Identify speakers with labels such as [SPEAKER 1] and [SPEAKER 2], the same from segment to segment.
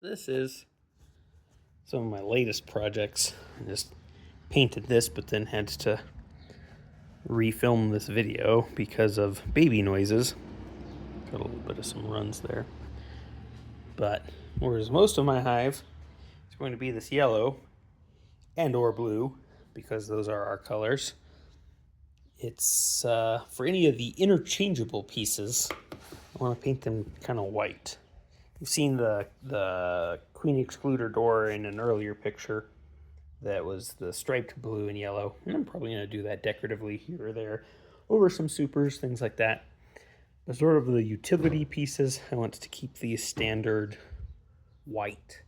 [SPEAKER 1] This is some of my latest projects. I just painted this, but then had to refilm this video because of baby noises. Got a little bit of some runs there. But whereas most of my hive is going to be this yellow and or blue, because those are our colors, it's for any of the interchangeable pieces, I want to paint them kind of white. You've seen the queen excluder door in an earlier picture that was the striped blue and yellow, and I'm probably going to do that decoratively here or there over some supers, things like that. But sort of the utility pieces, I want to keep these standard white,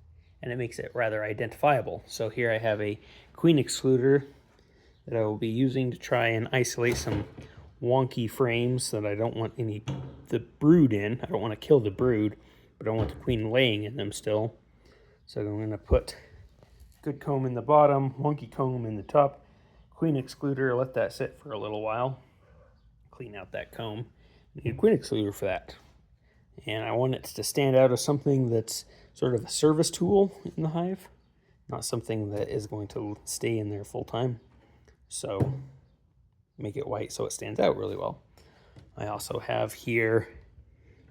[SPEAKER 1] and it makes it rather identifiable. So here I have a queen excluder that I will be using to try and isolate some wonky frames that I don't want the brood in. I don't want to kill the brood, but I want the queen laying in them still. So I'm going to put good comb in the bottom, wonky comb in the top, queen excluder, let that sit for a little while, clean out that comb. I need a queen excluder for that. And I want it to stand out as something that's sort of a service tool in the hive, not something that is going to stay in there full time. So make it white so it stands out really well. I also have here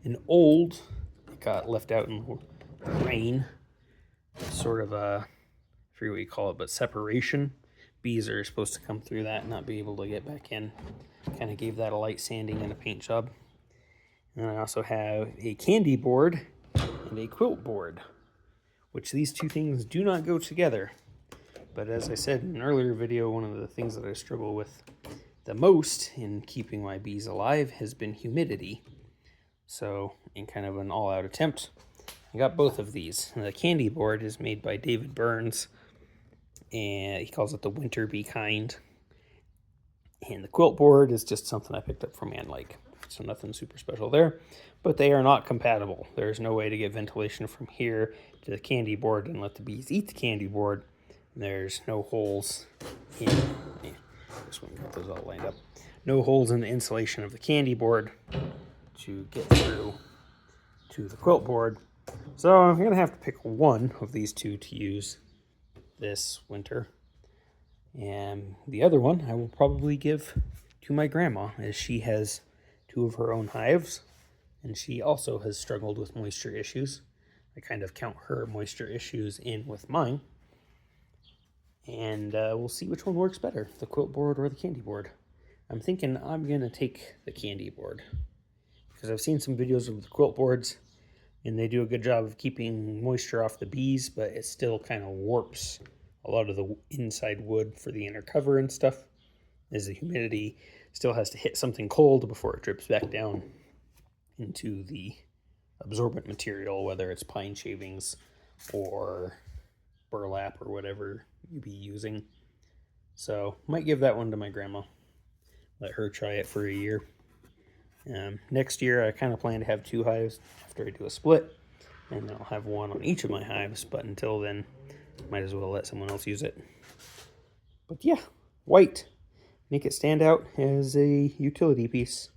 [SPEAKER 1] an old, it got left out in the rain, sort of a, I forget what you call it, but separation. Bees are supposed to come through that and not be able to get back in. Kind of gave that a light sanding and a paint job. And I also have a candy board and a quilt board, which these two things do not go together. But as I said in an earlier video, one of the things that I struggle with the most in keeping my bees alive has been humidity. So in kind of an all-out attempt, I got both of these. And the candy board is made by David Burns, and he calls it the winter bee kind. And the quilt board is just something I picked up from Man Lake. So nothing super special there, but they are not compatible. There's no way to get ventilation from here to the candy board and let the bees eat the candy board. There's no holes in, this one got those all lined up. No holes in the insulation of the candy board to get through to the quilt board. So I'm gonna have to pick one of these two to use this winter. And the other one I will probably give to my grandma, as she has two of her own hives, and she also has struggled with moisture issues. I kind of count her moisture issues in with mine. And we'll see which one works better, the quilt board or the candy board. I'm thinking I'm going to take the candy board, because I've seen some videos of the quilt boards, and they do a good job of keeping moisture off the bees, but it still kind of warps a lot of the inside wood for the inner cover and stuff, as the humidity still has to hit something cold before it drips back down into the absorbent material, whether it's pine shavings or burlap or whatever you be using. So might give that one to my grandma, let her try it for a year. Next year I kind of plan to have two hives after I do a split, and I'll have one on each of my hives, but until then might as well let someone else use it. But yeah, white, make it stand out as a utility piece.